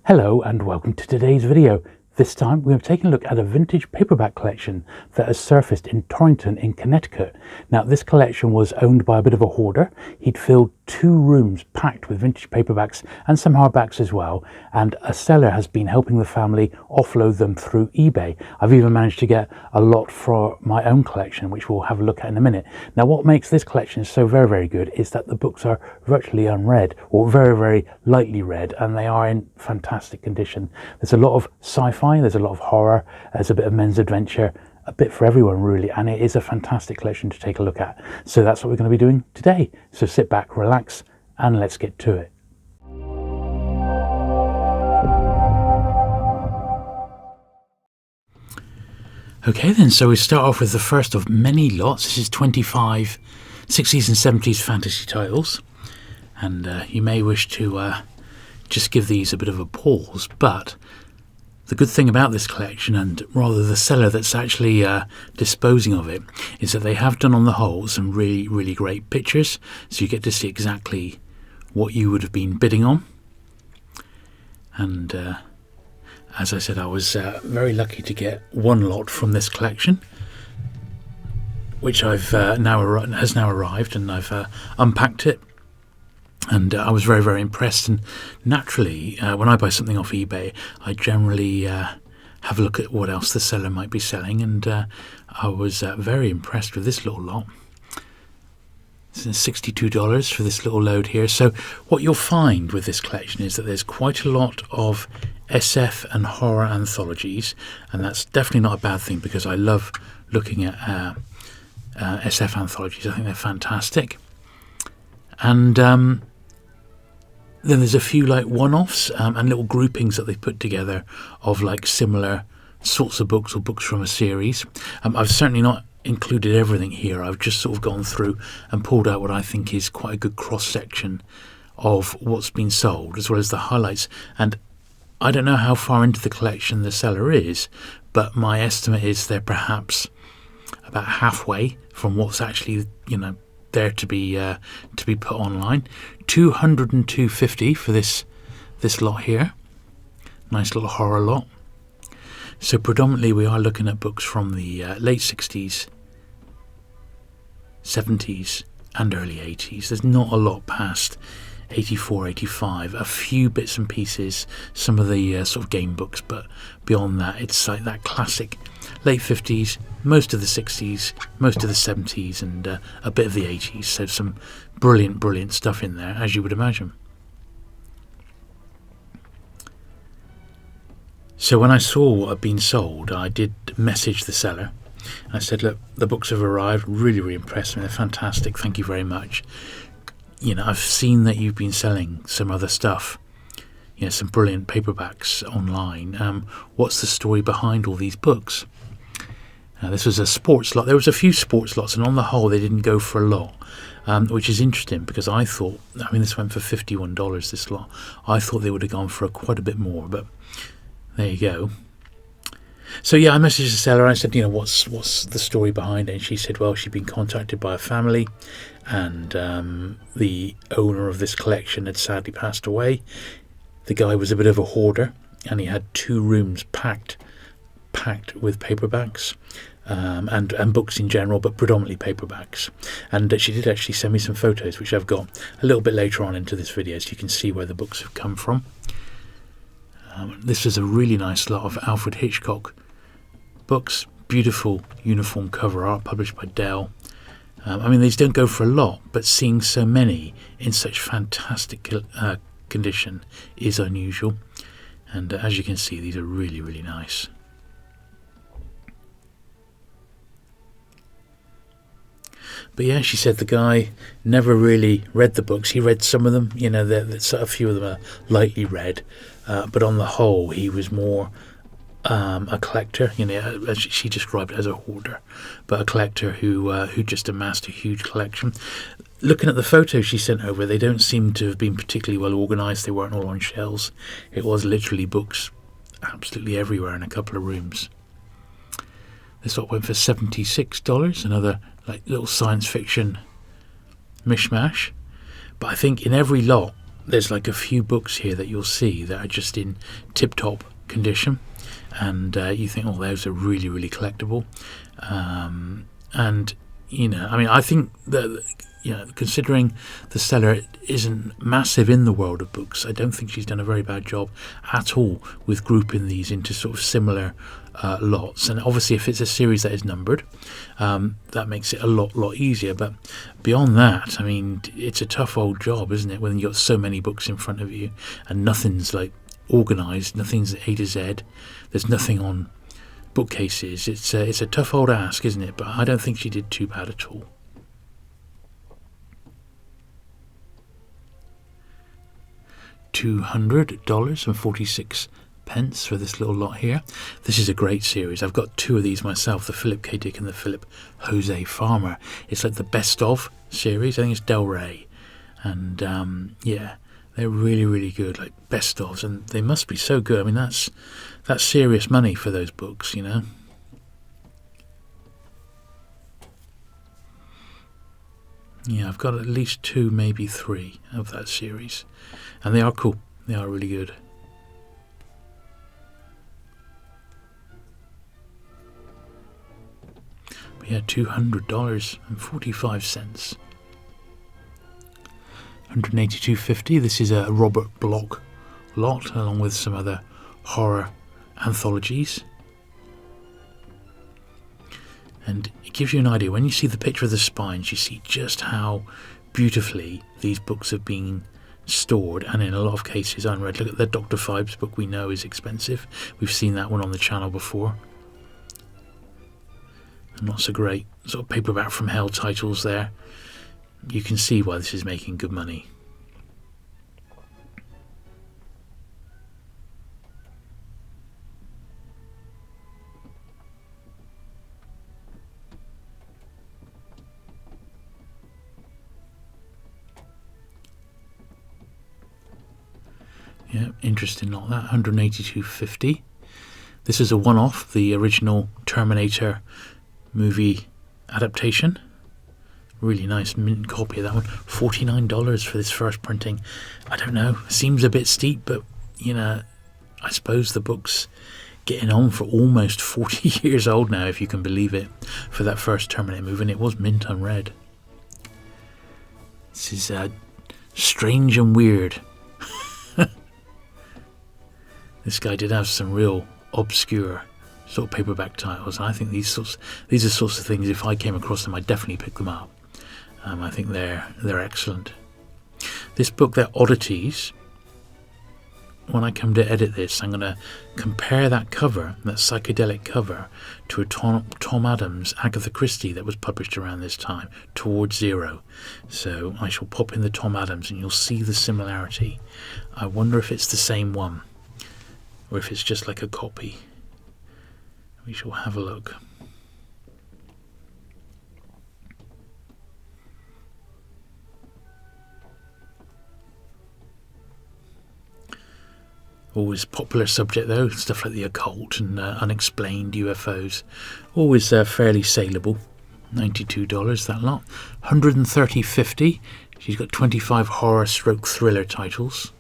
Hello and welcome to today's video. This time we have taken a look at a vintage paperback collection that has surfaced in Torrington in Connecticut. Now this collection was owned by a bit of a hoarder. He'd filled 2 rooms packed with vintage paperbacks and some hardbacks as well, and a seller has been helping the family offload them through eBay. I've even managed to get a lot for my own collection, which we'll have a look at in a minute. Now what makes this collection so very good is that the books are virtually unread, or very lightly read, and they are in fantastic condition. There's a lot of sci-fi, there's a lot of horror, there's a bit of men's adventure, a bit for everyone really, and it is a fantastic collection to take a look at. So that's what we're going to be doing today. So sit back, relax, and let's get to it. Okay then, so we start off with the first of many lots. This is 25 60s and 70s fantasy titles, and you may wish to just give these a bit of a pause, but the good thing about this collection, and rather the seller that's actually disposing of it, is that they have done on the whole some really great pictures, so you get to see exactly what you would have been bidding on. And as I said, I was very lucky to get one lot from this collection, which has now arrived, and I've unpacked it. And I was very impressed, and naturally when I buy something off eBay I generally have a look at what else the seller might be selling, and I was very impressed with this little lot. This is $62 for this little load here. So what you'll find with this collection is that there's quite a lot of SF and horror anthologies, and that's definitely not a bad thing because I love looking at SF anthologies. I think they're fantastic. And then there's a few like one-offs and little groupings that they've put together of like similar sorts of books or books from a series. I've certainly not included everything here. I've just sort of gone through and pulled out what I think is quite a good cross-section of what's been sold, as well as the highlights. And I don't know how far into the collection the seller is, but my estimate is they're perhaps about halfway from what's actually, there to be put online. $202.50 for this lot here. Nice little horror lot. So predominantly we are looking at books from the late 60s, 70s and early 80s. There's not a lot past 84, 85. A few bits and pieces, some of the sort of game books, but beyond that it's like that classic late 50s, most of the 60s, most of the 70s, and a bit of the 80s. So some brilliant stuff in there, as you would imagine. So when I saw what had been sold, I did message the seller. I said, look, the books have arrived, really impressed me, they're fantastic, thank you very much. I've seen that you've been selling some other stuff, some brilliant paperbacks online. What's the story behind all these books? This was a sports lot. There was a few sports lots, and on the whole they didn't go for a lot, which is interesting because I thought, this went for $51, this lot. I thought they would have gone for quite a bit more, but there you go. So yeah, I messaged the seller. I said, what's the story behind it? And she said, well, she'd been contacted by a family, and the owner of this collection had sadly passed away. The guy was a bit of a hoarder, and he had 2 rooms packed with paperbacks and books in general, but predominantly paperbacks. And she did actually send me some photos, which I've got a little bit later on into this video, so you can see where the books have come from. This is a really nice lot of Alfred Hitchcock books, beautiful uniform cover art, published by Dell. These don't go for a lot, but seeing so many in such fantastic condition is unusual. And as you can see, these are really nice. But yeah, she said the guy never really read the books. He read some of them, a few of them are lightly read, but on the whole he was more a collector, as she described it, as a hoarder, but a collector who just amassed a huge collection. Looking at the photos she sent over, they don't seem to have been particularly well organised. They weren't all on shelves. It was literally books absolutely everywhere in a couple of rooms. This lot went for $76, another like little science fiction mishmash. But I think in every lot there's like a few books here that you'll see that are just in tip-top condition, and you think, oh, those are really, really collectible. And I mean, I think that, considering the seller isn't massive in the world of books, I don't think she's done a very bad job at all with grouping these into sort of similar lots. And obviously, if it's a series that is numbered, that makes it a lot easier. But beyond that, I mean, it's a tough old job, isn't it, when you've got so many books in front of you and nothing's like organised, nothing's A to Z, there's nothing on bookcases. It's a tough old ask, isn't it? But I don't think she did too bad at all. $200.46 for this little lot here. This is a great series. I've got two of these myself, the Philip K. Dick and the Philip Jose Farmer. It's like the best of series. I think it's Del Rey, and yeah, they're really, really good, like best ofs, and they must be so good. I mean, that's serious money for those books, Yeah, I've got at least two, maybe three of that series, and they are cool. They are really good. But yeah, $200.45. $182.50. This is a Robert Bloch lot, along with some other horror anthologies. And it gives you an idea. When you see the picture of the spines, you see just how beautifully these books have been stored, and in a lot of cases unread. Look at the Dr. Phibes book. We know is expensive. We've seen that one on the channel before. And not so great sort of paperback from hell titles there. You can see why this is making good money. Yeah, interesting lot that. $182.50. This is a one-off, the original Terminator movie adaptation. Really nice mint copy of that one. $49 for this first printing. I don't know, seems a bit steep, but I suppose the book's getting on for almost 40 years old now, if you can believe it, for that first Terminator movie, and it was mint unread. This is strange and weird. This guy did have some real obscure sort of paperback titles, and I think these are sorts of things, if I came across them, I'd definitely pick them up. I think they're excellent. This book, they're oddities. When I come to edit this, I'm going to compare that cover, that psychedelic cover, to a Tom Adams Agatha Christie that was published around this time, Towards Zero. So I shall pop in the Tom Adams and you'll see the similarity. I wonder if it's the same one, or if it's just like a copy. We shall have a look. Always popular subject though, stuff like the occult and unexplained UFOs. Always fairly saleable. $92 that lot. $130.50. She's got 25 horror stroke thriller titles.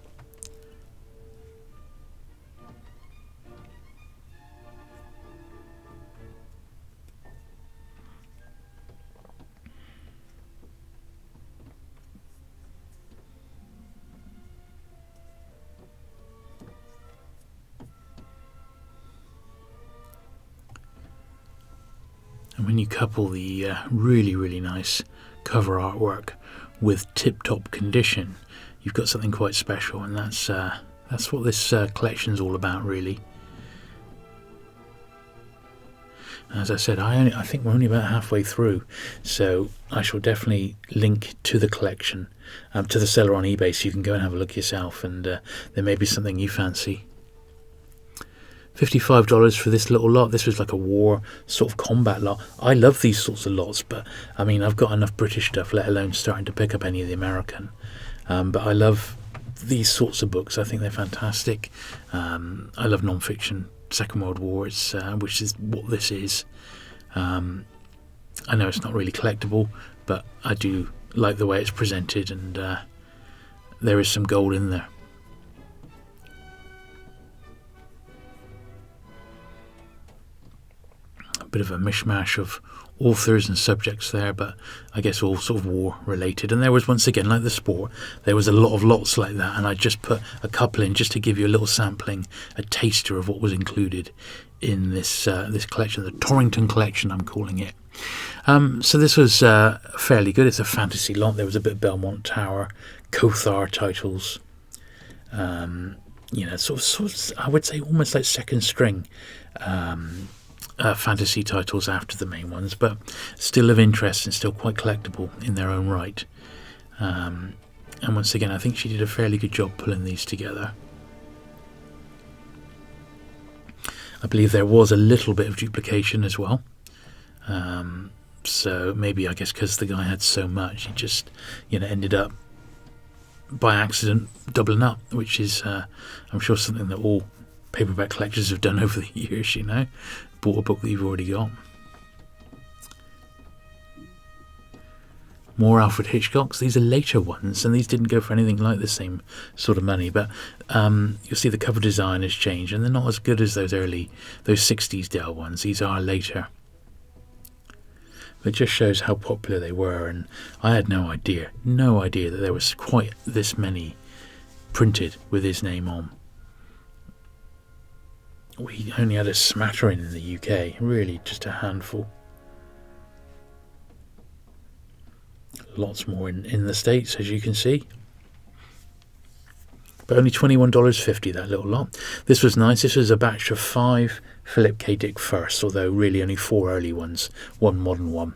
And when you couple the really, really nice cover artwork with tip-top condition, you've got something quite special, and that's what this collection's all about, really. As I said, I think we're only about halfway through, so I shall definitely link to the collection, to the seller on eBay, so you can go and have a look yourself, and there may be something you fancy. $55 for this little lot. This was like a war sort of combat lot. I love these sorts of lots, but I mean, I've got enough British stuff, let alone starting to pick up any of the American. But I love these sorts of books. I think they're fantastic. I love non-fiction, Second World War, which is what this is. I know it's not really collectible, but I do like the way it's presented, and there is some gold in there. A bit of a mishmash of authors and subjects there, but I guess all sort of war related. And there was, once again, like the sport, there was a lot of lots like that, and I just put a couple in just to give you a little sampling, a taster of what was included in this this collection, the Torrington collection I'm calling it. So this was fairly good. It's a fantasy lot. There was a bit of Belmont Tower, Kothar titles, sort of I would say almost like second string fantasy titles after the main ones, but still of interest and still quite collectible in their own right. And once again, I think she did a fairly good job pulling these together. I believe there was a little bit of duplication as well. So maybe, I guess, because the guy had so much, he just, ended up by accident doubling up, which is, I'm sure, something that all paperback collectors have done over the years. Bought a book that you've already got. More Alfred Hitchcocks. These are later ones, and these didn't go for anything like the same sort of money, but you'll see the cover design has changed, and they're not as good as those 60s Dell ones. These are later. It just shows how popular they were, and I had no idea that there was quite this many printed with his name on. We only had a smattering in the UK, really just a handful. Lots more in the States, as you can see. But only $21.50, that little lot. This was nice. This was a batch of 5 Philip K. Dick firsts, although really only 4 early ones, 1 modern one.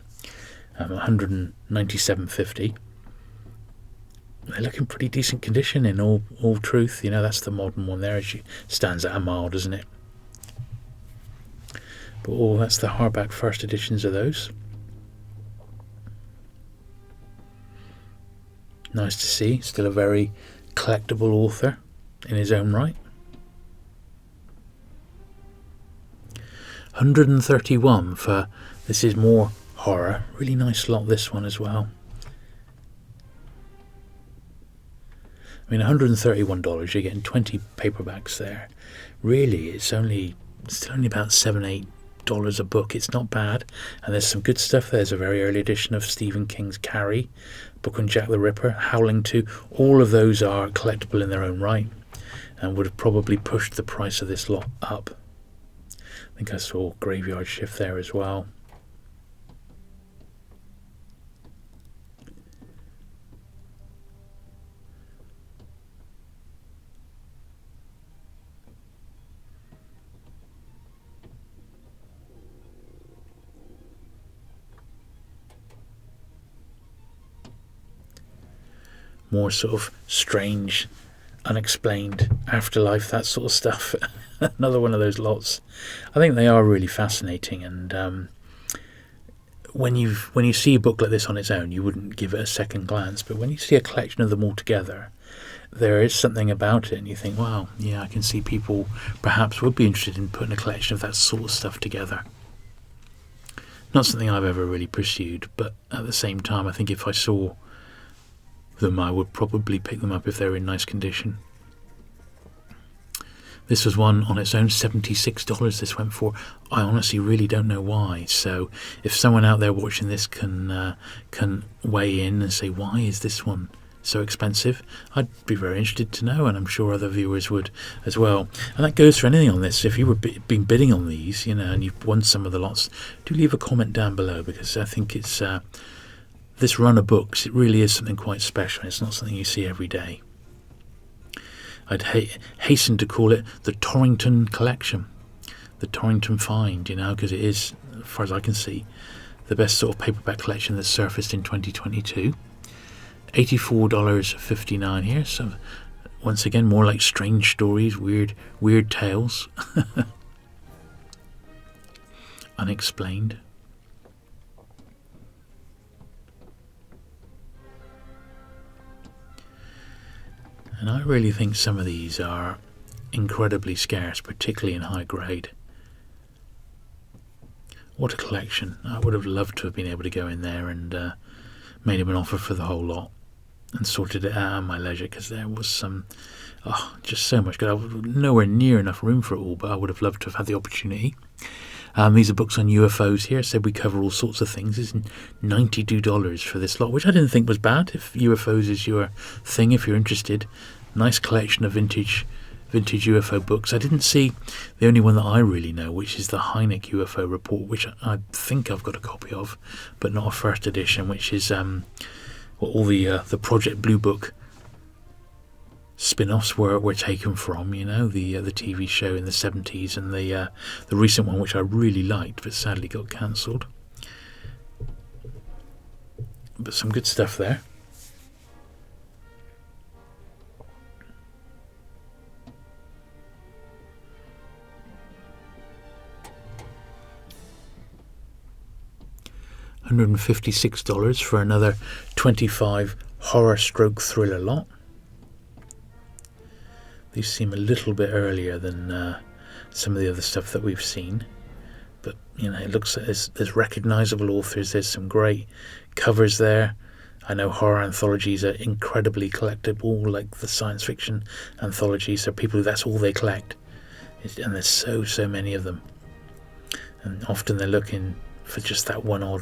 $197.50. They look in pretty decent condition in all truth. That's the modern one there. She stands out a mile, doesn't it? But that's the hardback first editions of those. Nice to see. Still a very collectible author in his own right. $131 for, this is more horror. Really nice lot, this one as well. I mean, $131, you're getting 20 paperbacks there. Really, it's only about $7-8 a book. It's not bad, and there's some good stuff. There's a very early edition of Stephen King's Carrie, book on Jack the Ripper, Howling 2. All of those are collectible in their own right, and would have probably pushed the price of this lot up. I think I saw Graveyard Shift there as well. More sort of strange, unexplained afterlife, that sort of stuff. Another one of those lots. I think they are really fascinating, and when you see a book like this on its own, you wouldn't give it a second glance, but when you see a collection of them all together, there is something about it, and you think, wow, yeah, I can see people perhaps would be interested in putting a collection of that sort of stuff together. Not something I've ever really pursued, but at the same time, I think if I saw them, I would probably pick them up if they were in nice condition. This was one on its own, $76 this went for. I honestly really don't know why. So if someone out there watching this can weigh in and say, why is this one so expensive, I'd be very interested to know, and I'm sure other viewers would as well. And that goes for anything on this. If you were been bidding on these, and you've won some of the lots, do leave a comment down below, because I think it's this run of books, it really is something quite special. It's not something you see every day. I'd hasten to call it the Torrington collection, the Torrington find, because it is, as far as I can see, the best sort of paperback collection that's surfaced in 2022. $84.59 here. So once again, more like strange stories, weird tales, unexplained. And I really think some of these are incredibly scarce, particularly in high grade. What a collection. I would have loved to have been able to go in there and made him an offer for the whole lot. and sorted it out at my leisure, because there was just so much good. I was nowhere near enough room for it all, but I would have loved to have had the opportunity. These are books on UFOs here, so we cover all sorts of things. It's $92 for this lot, which I didn't think was bad. If UFOs is your thing, if you're interested, nice collection of vintage UFO books. I didn't see the only one that I really know, which is the Hynek UFO report, which I think I've got a copy of, but not a first edition, which is all the Project Blue Book spin-offs were taken from, the TV show in the 70s, and the recent one, which I really liked but sadly got cancelled. But some good stuff there. $156 for another 25 horror/thriller lot. These seem a little bit earlier than some of the other stuff that we've seen, but it looks like there's recognisable authors. There's some great covers there. I know horror anthologies are incredibly collectible, like the science fiction anthologies. So people, that's all they collect, and there's so many of them, and often they're looking for just that one or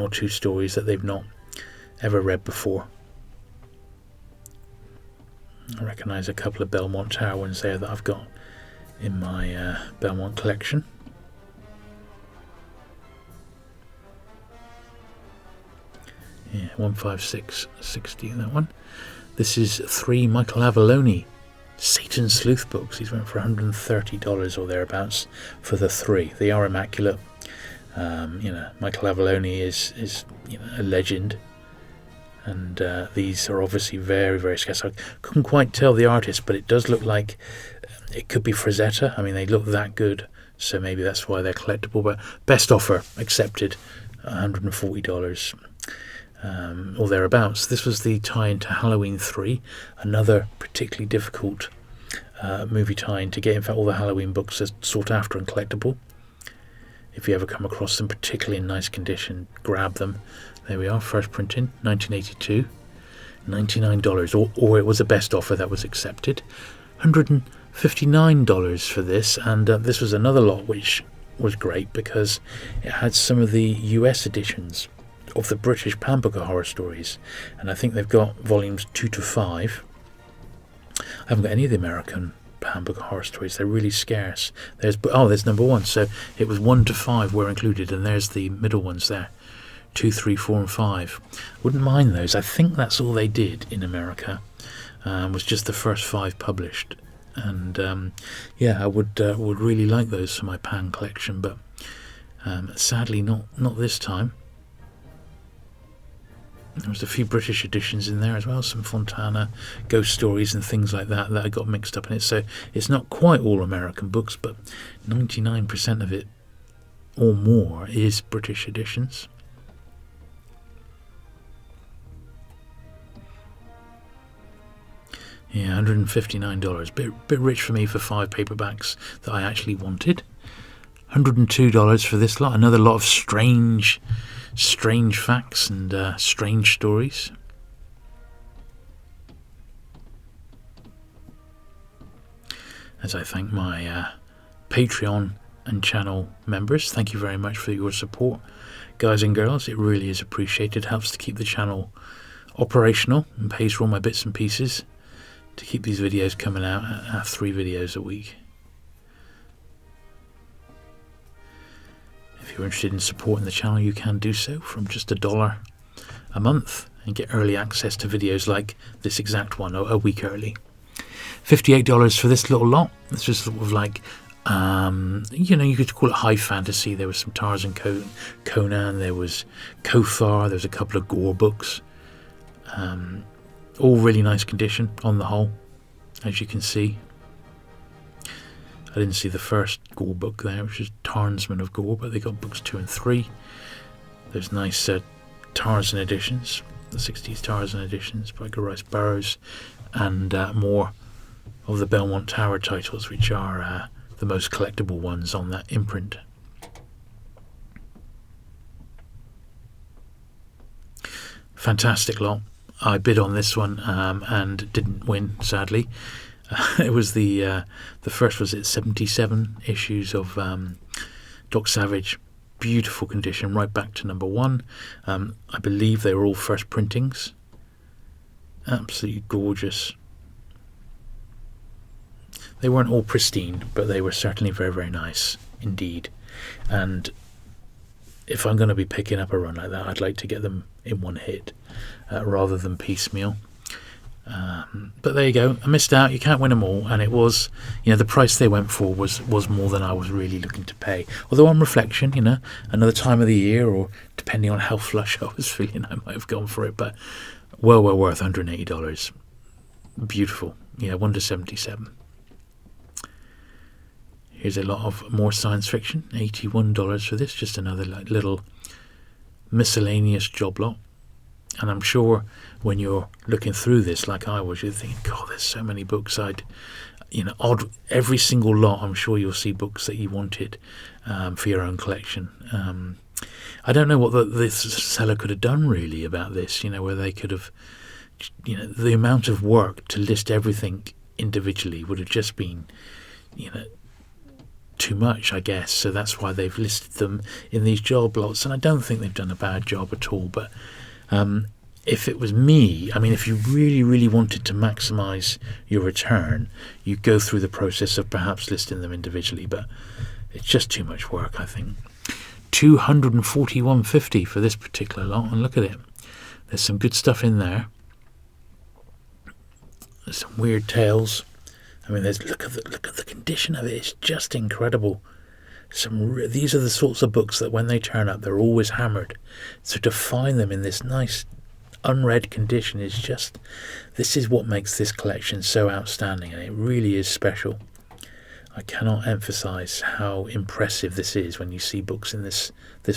two stories that they've not ever read before. I recognise a couple of Belmont Tower ones there that I've got in my Belmont collection. Yeah, 156.60, that one. This is 3 Michael Avallone Satan Sleuth books. These went for $130 or thereabouts for the 3. They are immaculate. Michael Avallone is a legend, and these are obviously very, very scarce. I couldn't quite tell the artist, but it does look like it could be Frazetta. I mean, they look that good, so maybe that's why they're collectible. But best offer accepted, $140 or thereabouts. This was the tie-in to Halloween 3, another particularly difficult movie tie-in to get. In fact, all the Halloween books are sought after and collectible. If you ever come across them, particularly in nice condition, grab them. There we are, first printing, 1982, $99, or it was a best offer that was accepted. $159 for this, and this was another lot which was great because it had some of the US editions of the British Pan Book of Horror Stories, and I think they've got volumes 2 to 5. I haven't got any of the American Pan Book of Horror Stories. They're really scarce. There's number 1, so it was 1 to 5 were included, and there's the middle ones there, 2, 3, 4 and 5. Wouldn't mind those. I think that's all they did in America, was just the first 5 published, and I would really like those for my Pan collection, but sadly not this time. There was a few British editions in there as well, some Fontana ghost stories and things like that I got mixed up in it. So it's not quite all American books, but 99% of it or more is British editions. Yeah, $159. Bit rich for me for 5 paperbacks that I actually wanted. $102 for this lot. Another lot of strange facts and strange stories. As I thank my Patreon and channel members, thank you very much for your support, guys and girls. It really is appreciated. Helps to keep the channel operational and pays for all my bits and pieces to keep these videos coming out at 3 videos a week. If you're interested in supporting the channel, you can do so from just $1 a month and get early access to videos like this exact one a week early. $58 for this little lot. It's just sort of like, you could call it high fantasy. There was some Tarzan, Conan, there was Kofar, there's a couple of gore books. All really nice condition on the whole, as you can see. I didn't see the first Gore book there, which is Tarnsman of Gore, but they got books 2 and 3. There's nice Tarzan editions, the 60s Tarzan editions by Rice Burroughs, and more of the Belmont Tower titles, which are the most collectible ones on that imprint. Fantastic lot. I bid on this one and didn't win, sadly. It was the first, was it 77 issues of Doc Savage. Beautiful condition, right back to number 1. I believe they were all first printings. Absolutely gorgeous. They weren't all pristine, but they were certainly very, very nice indeed. And if I'm going to be picking up a run like that, I'd like to get them in one hit rather than piecemeal. But there you go. I missed out. You can't win them all, and it was, the price they went for was more than I was really looking to pay. Although on reflection, another time of the year, or depending on how flush I was feeling, I might have gone for it. But well worth $180. Beautiful. 1 to 77. Here's a lot of more science fiction. $81 for this. Just another little miscellaneous job lot. And I'm sure when you're looking through this, like I was, you're thinking, God, there's so many books. Every single lot, I'm sure you'll see books that you wanted for your own collection. I don't know what this seller could have done really about this, where they could have, the amount of work to list everything individually would have just been, too much, I guess. So that's why they've listed them in these job lots. And I don't think they've done a bad job at all, but if it was me, if you really, really wanted to maximise your return, you go through the process of perhaps listing them individually, but it's just too much work, I think. $241.50 for this particular lot, and look at it. There's some good stuff in there. There's some weird tales. Look at the condition of it. It's just incredible. These are the sorts of books that when they turn up, they're always hammered. So to find them in this nice unread condition this is what makes this collection so outstanding, and it really is special. I cannot emphasize how impressive this is when you see books in this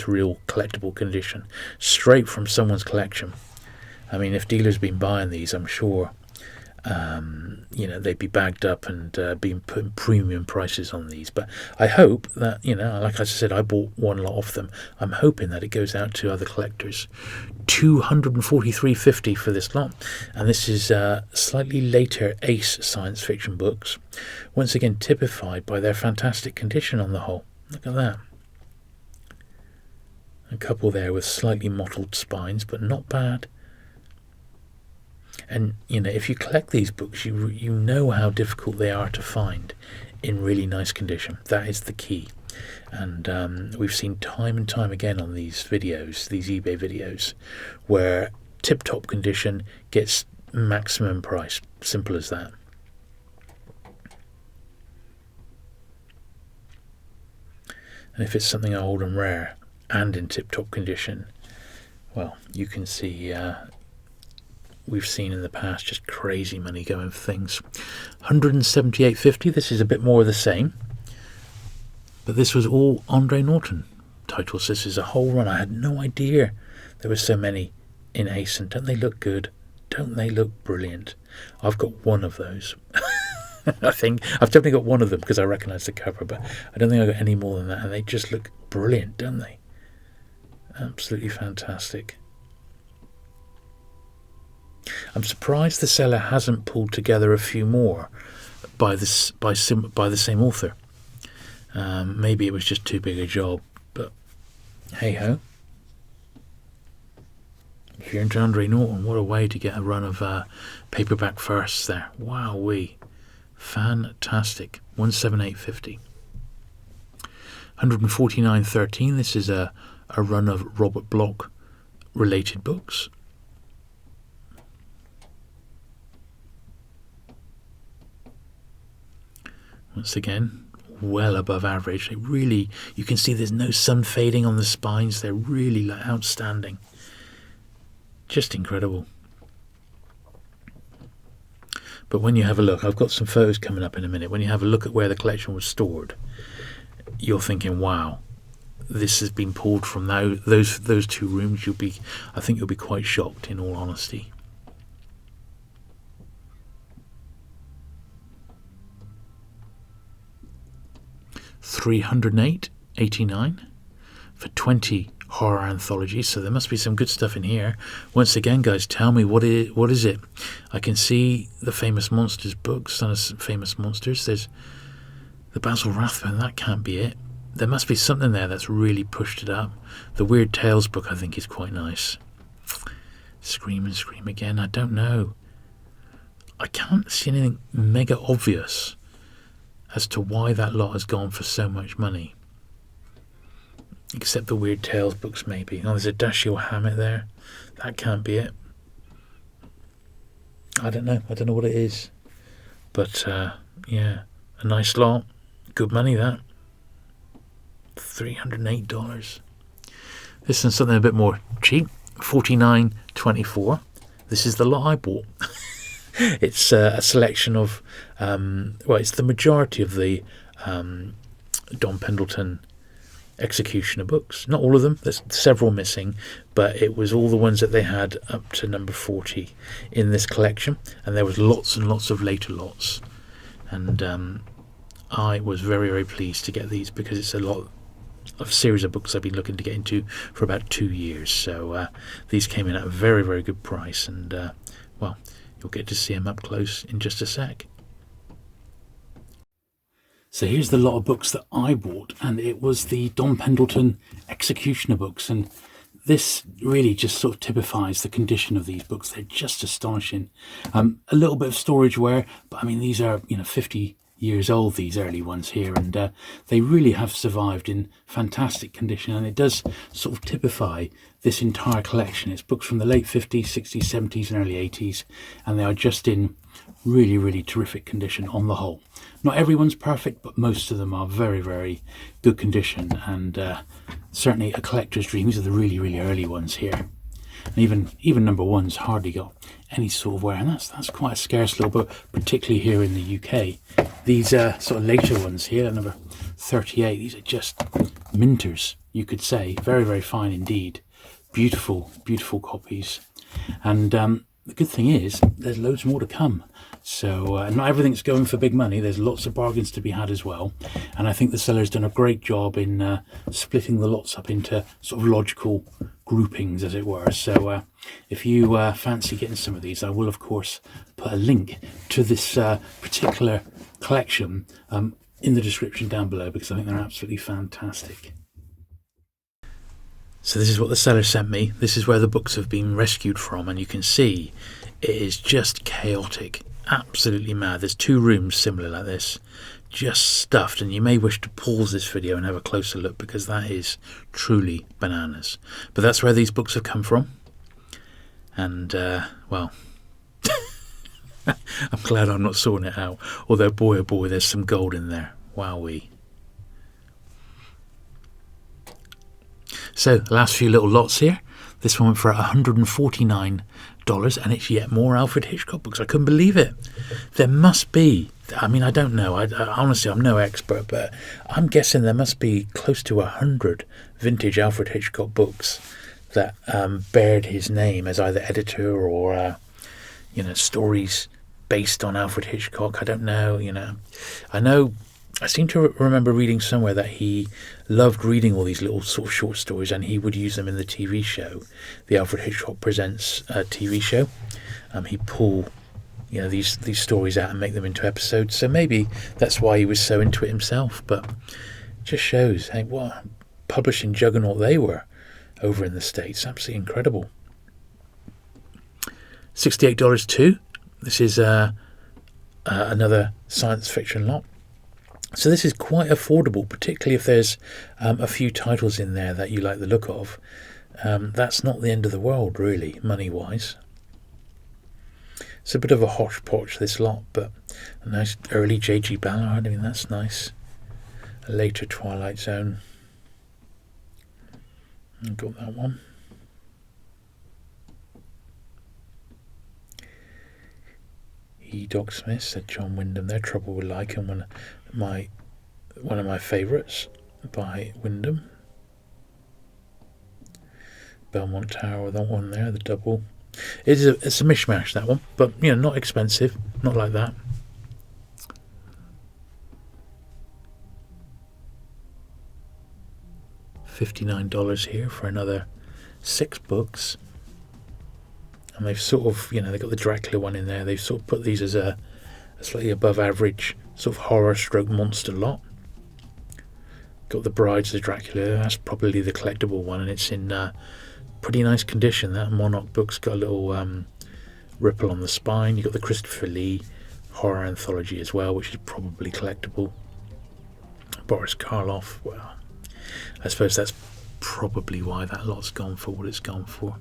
real collectible condition, straight from someone's collection. If dealers been buying these, I'm sure they'd be bagged up and being putting premium prices on these. But I hope that, like I said, I bought one lot of them. I'm hoping that it goes out to other collectors. $243.50 for this lot. And this is slightly later Ace science fiction books. Once again, typified by their fantastic condition on the whole. Look at that. A couple there with slightly mottled spines, but not bad. And if you collect these books, you know how difficult they are to find in really nice condition. That is the key. And we've seen time and time again on these videos, these eBay videos, where tip-top condition gets maximum price. Simple as that. And if it's something old and rare and in tip-top condition, well, you can see we've seen in the past just crazy money going for things. $178.50. This is a bit more of the same, but this was all Andre Norton titles. This is a whole run. I had no idea there were so many in Ace, and don't they look good? Don't they look brilliant? I've got one of those. I think I've definitely got one of them because I recognise the cover, but I don't think I got any more than that, and they just look brilliant, don't they? Absolutely fantastic. I'm surprised the seller hasn't pulled together a few more by the same author. Maybe it was just too big a job, but hey ho. If you're into Andre Norton, what a way to get a run of paperback firsts there. Wowee. Fantastic. $178.50. $149.13. This is a run of Robert Bloch related books. Once again, well above average. They really, you can see there's no sun fading on the spines. They're really outstanding. Just incredible. But when you have a look, I've got some photos coming up in a minute. When you have a look at where the collection was stored, you're thinking, wow, this has been pulled from those two rooms. I think you'll be quite shocked, in all honesty. $308.89 for 20 horror anthologies, so there must be some good stuff in here. Once again, guys, tell me what is it? I can see the Famous Monsters books, Son of Famous Monsters. There's the Basil Rathbone. That can't be it. There must be something there that's really pushed it up. The Weird Tales book, I think, is quite nice. Scream and Scream Again. I don't know. I can't see anything mega obvious as to why that lot has gone for so much money. Except the Weird Tales books, maybe. Oh, there's a Dashiell Hammett there. That can't be it. I don't know. I don't know what it is. But, yeah. A nice lot. Good money, that. $308. This is something a bit more cheap. $49.24. This is the lot I bought. It's a selection of... well, it's the majority of the Don Pendleton Executioner books. Not all of them, there's several missing, but it was all the ones that they had up to number 40 in this collection, and there was lots and lots of later lots, and I was very, very pleased to get these because it's a series of books I've been looking to get into for about 2 years. So these came in at a very, very good price, and well, you'll get to see them up close in just a sec. So here's the lot of books that I bought, and it was the Don Pendleton Executioner books, and this really just sort of typifies the condition of these books. They're just astonishing. A little bit of storage wear, but I mean, these are 50 years old, these early ones here, and they really have survived in fantastic condition, and it does sort of typify this entire collection. It's books from the late 50s, 60s, 70s and early 80s, and they are just in really, really terrific condition on the whole. Not everyone's perfect, but most of them are very, very good condition, and certainly a collector's dream. These are the really, really early ones here. And even number one's hardly got any sort of wear, and that's quite a scarce little book, particularly here in the UK. These sort of later ones here, number 38, these are just minters, you could say. Very, very fine indeed. Beautiful, beautiful copies. And the good thing is, there's loads more to come. So not everything's going for big money. There's lots of bargains to be had as well. And I think the seller's done a great job in splitting the lots up into sort of logical groupings, as it were. So if you fancy getting some of these, I will, of course, put a link to this particular collection in the description down below, because I think they're absolutely fantastic. So this is what the seller sent me. This is where the books have been rescued from, and you can see it is just chaotic. Absolutely mad. There's 2 rooms similar like this, just stuffed, and you may wish to pause this video and have a closer look, because that is truly bananas. But that's where these books have come from, and well, I'm glad I'm not sorting it out, although boy oh boy, there's some gold in there. Wowee. So the last few little lots here. This one went for $149, and it's yet more Alfred Hitchcock books. I couldn't believe it. There must be, I mean, I don't know. I honestly, I'm no expert, but I'm guessing there must be close to 100 vintage Alfred Hitchcock books that bared his name as either editor or, stories based on Alfred Hitchcock. I don't know, I seem to remember reading somewhere that he loved reading all these little sort of short stories, and he would use them in the TV show, the Alfred Hitchcock Presents TV show. He'd pull, these stories out and make them into episodes. So maybe that's why he was so into it himself. But it just shows, hey, what publishing juggernaut they were over in the States. Absolutely incredible. $68 too. This is another science fiction lot. So this is quite affordable, particularly if there's a few titles in there that you like the look of. That's not the end of the world, really, money-wise. It's a bit of a hodgepodge, this lot, but a nice early J.G. Ballard. I mean, that's nice. A later Twilight Zone. I've got that one. E. Doc Smith, said John Wyndham there. Trouble with Lichen, one of my favourites by Wyndham. Belmont Tower, that one there, the double. It's a mishmash, that one, but not expensive, not like that. $59 here for another 6 books. And they've sort of, they've got the Dracula one in there. They've sort of put these as a slightly above average sort of horror stroke monster lot. Got the Brides of Dracula. That's probably the collectible one, and it's in pretty nice condition. That Monarch book's got a little ripple on the spine. You've got the Christopher Lee horror anthology as well, which is probably collectible. Boris Karloff. Well, I suppose that's probably why that lot's gone for what it's gone for.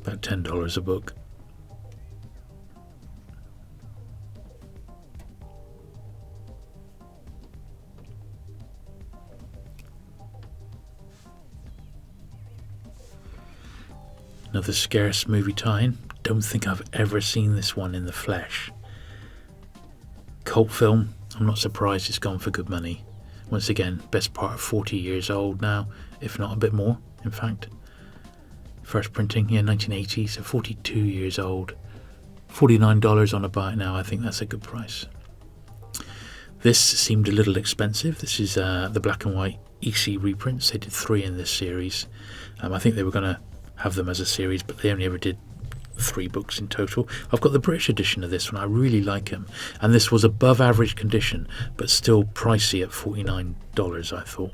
About $10 a book. Another scarce movie tie-in. Don't think I've ever seen this one in the flesh. Cult film. I'm not surprised it's gone for good money. Once again, best part of 40 years old now, if not a bit more, in fact. First printing, 1980, so 42 years old. $49 on a buy now. I think that's a good price. This seemed a little expensive. This is the black and white EC reprints. They did 3 in this series. I think they were going to have them as a series, but they only ever did 3 books in total. I've got the British edition of this one. I really like them, and this was above average condition but still pricey at $49. I thought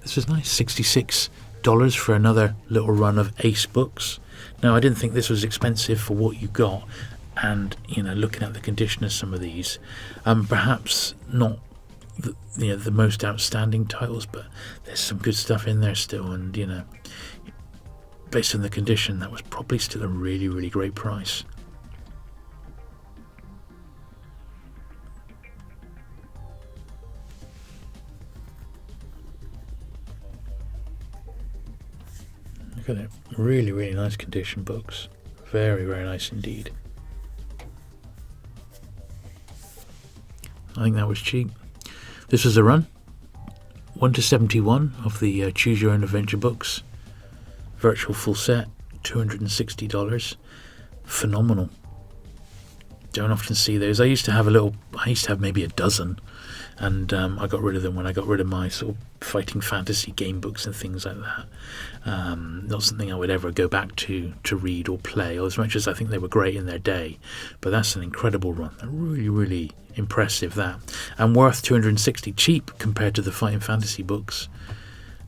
this was nice. $66 for another little run of Ace books. Now, I didn't think this was expensive for what you got, and looking at the condition of some of these, perhaps not the most outstanding titles, but there's some good stuff in there still, and based on the condition, that was probably still a really, really great price. Look at it. Really, really nice condition books. Very, very nice indeed. I think that was cheap. This was a run. 1 to 71 of the Choose Your Own Adventure books. Virtual full set, $260. Phenomenal. Don't often see those. I used to have maybe a dozen, and I got rid of them when I got rid of my sort of fighting fantasy game books and things like that. Not something I would ever go back to read or play, as much as I think they were great in their day. But that's an incredible run. They're really, really impressive, that. And worth $260, cheap compared to the fighting fantasy books.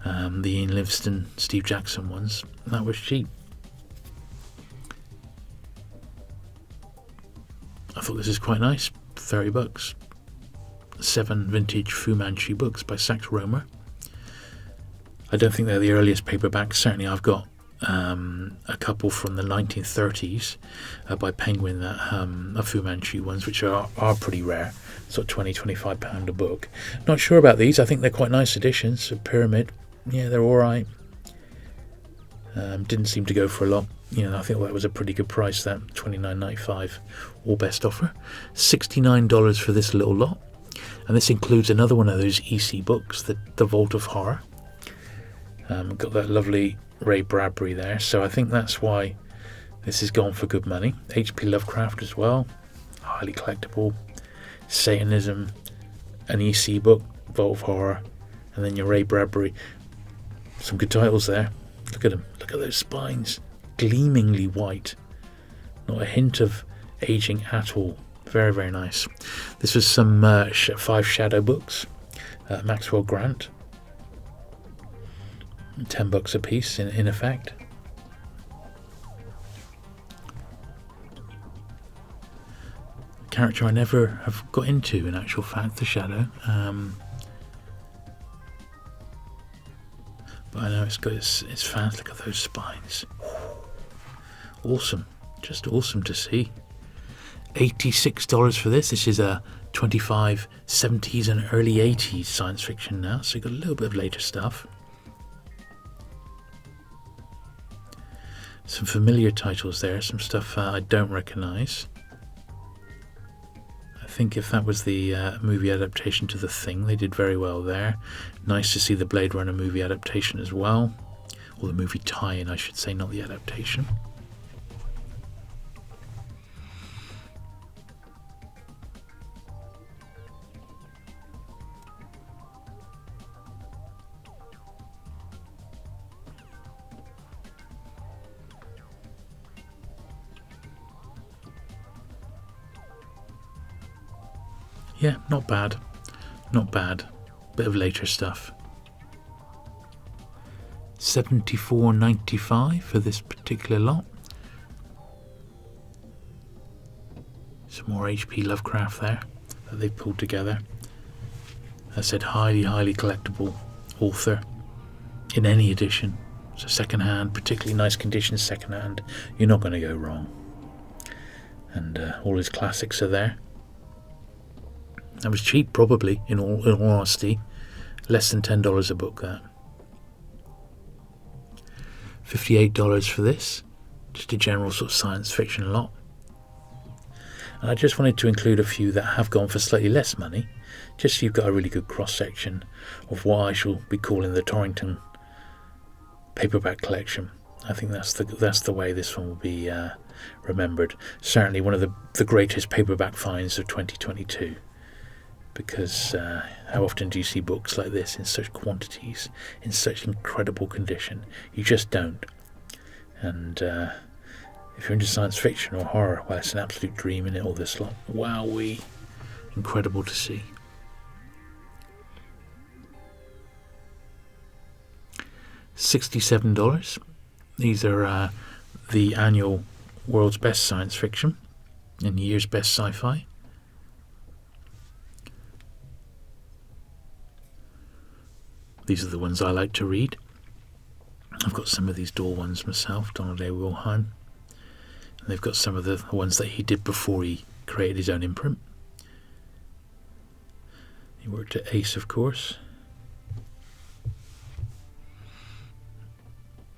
The Ian Livingstone, Steve Jackson ones. That was cheap. I thought this is quite nice. $30. 7 vintage Fu Manchu books by Sax Rohmer. I don't think they're the earliest paperbacks. Certainly I've got a couple from the 1930s by Penguin, that Fu Manchu ones, which are pretty rare. Sort of £20-25 a book. Not sure about these. I think they're quite nice editions. A Pyramid. Yeah, they're alright. Didn't seem to go for a lot. I think that was a pretty good price, that $29.95 all best offer. $69 for this little lot. And this includes another one of those EC books, the Vault of Horror. Got that lovely Ray Bradbury there, so I think that's why this is gone for good money. H.P. Lovecraft as well, highly collectible. Satanism, an EC book, Vault of Horror, and then your Ray Bradbury. Some good titles there. Look at them. Look at those spines. Gleamingly white. Not a hint of aging at all. Very, very nice. This was some 5 Shadow books. Maxwell Grant. $10 a piece in effect. Character I never have got into, in actual fact, the Shadow. But I know it's got its fans. Look at those spines. Awesome. Just awesome to see. $86 for this. This is a 25 70s and early 80s science fiction now, so you've got a little bit of later stuff. Some familiar titles there, some stuff I don't recognise. I think if that was the movie adaptation to The Thing, they did very well there. Nice to see the Blade Runner movie adaptation as well. Or the movie tie-in, I should say, not the adaptation. Yeah, not bad. Not bad. Bit of later stuff. $74.95 for this particular lot. Some more H.P. Lovecraft there that they've pulled together. I said highly collectible author in any edition. So second hand, particularly nice condition second hand, you're not going to go wrong. And all his classics are there. That was cheap, probably, in all honesty. Less than $10 a book, that. $58 for this. Just a general sort of science fiction lot. And I just wanted to include a few that have gone for slightly less money, just so you've got a really good cross-section of what I shall be calling the Torrington paperback collection. I think that's the way this one will be remembered. Certainly one of the greatest paperback finds of 2022. Because how often do you see books like this in such quantities, in such incredible condition? You just don't. And if you're into science fiction or horror, well, it's an absolute dream in it, all this lot. Wowee. Incredible to see. $67. These are the annual World's Best Science Fiction and Year's Best Sci-Fi. These are the ones I like to read. I've got some of these Dahl ones myself, Donald A. Wilhelm. And they've got some of the ones that he did before he created his own imprint. He worked at Ace, of course.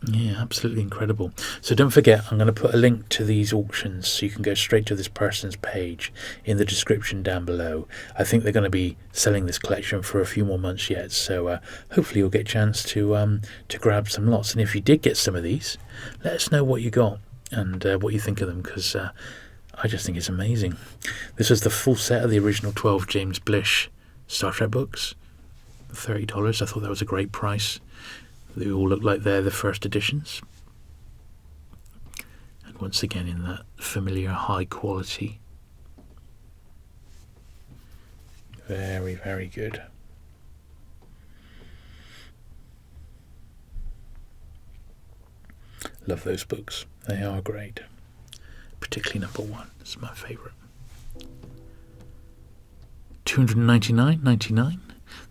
Yeah, absolutely incredible. So don't forget, I'm going to put a link to these auctions so you can go straight to this person's page in the description down below. I think they're going to be selling this collection for a few more months yet, so hopefully you'll get a chance to grab some lots. And if you did get some of these, let us know what you got and what you think of them, because I just think it's amazing. This is the full set of the original 12 James Blish Star Trek books. $30. I thought that was a great price. They all look like they're the first editions. And once again in that familiar high quality. Very, very good. Love those books. They are great. Particularly number 1. It's my favourite. $299.99.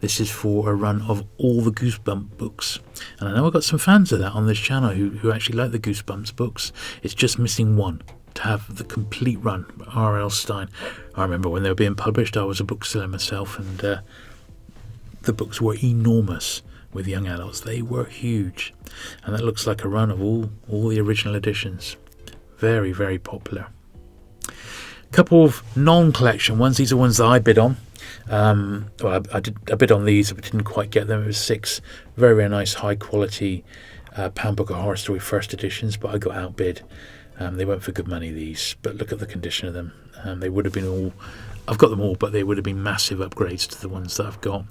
This is for a run of all the Goosebumps books. And I know I've got some fans of that on this channel who actually like the Goosebumps books. It's just missing one to have the complete run. R.L. Stine. I remember when they were being published, I was a bookseller myself, and the books were enormous with young adults. They were huge. And that looks like a run of all the original editions. Very, very popular. Couple of non-collection ones. These are ones that I bid on. Well, I bid on these, but didn't quite get them. It was 6 very, very nice, high quality Pound Book of Horror Story first editions, but I got outbid. They went for good money, these, but look at the condition of them. They would have been all, I've got them all, but they would have been massive upgrades to the ones that I've got,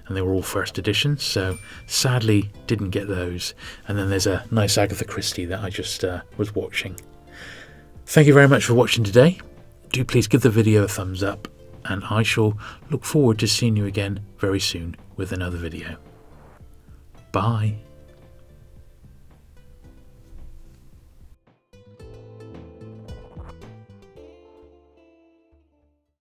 and they were all first editions, so sadly didn't get those. And then there's a nice Agatha Christie that I just was watching. Thank you very much for watching today. Do please give the video a thumbs up, and I shall look forward to seeing you again very soon with another video. Bye.